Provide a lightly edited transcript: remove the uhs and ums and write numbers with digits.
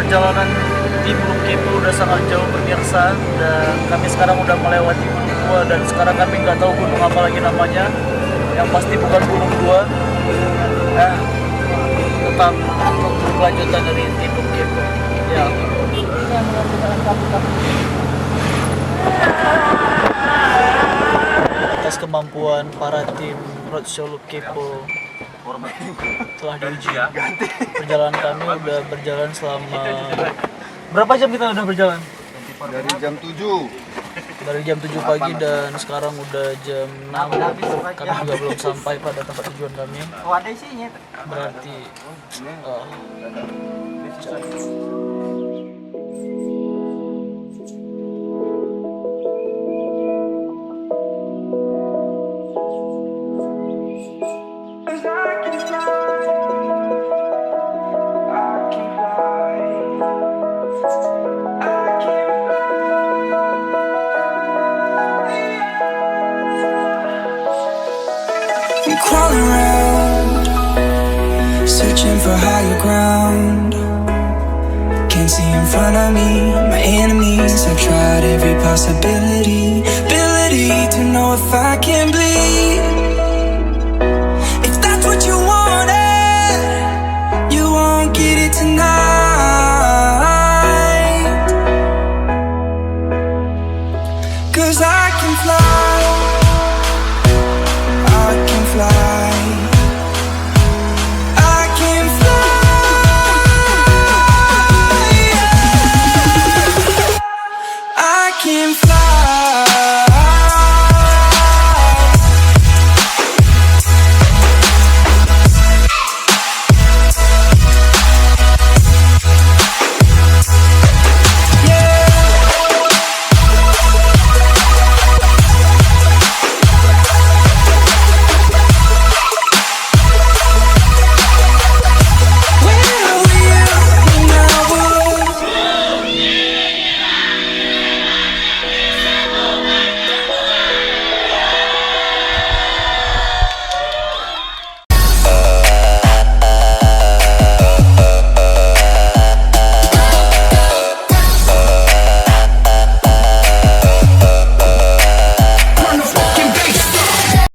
perjalanan tim Gunung Kepo udah sangat jauh pemirsa, dan kami sekarang udah melewati Gunung Dua, dan sekarang kami nggak tahu gunung apa lagi namanya, yang pasti bukan Gunung Dua. Nah, tetap untuk kelanjutan dari tim Gunung Kepo. Ya. Atas kemampuan para tim Roadshow Loop Kepo telah diuji. Perjalanan kami udah berjalan selama berapa jam kita udah berjalan? Dari jam 7. Dari jam 7 pagi dan sekarang udah jam 6. Kami juga belum sampai pada tempat tujuan kami. Oh, ada isinya. Berarti I'm crawling around, searching for higher ground. Can't see in front of me, my enemies. I've tried every possibility.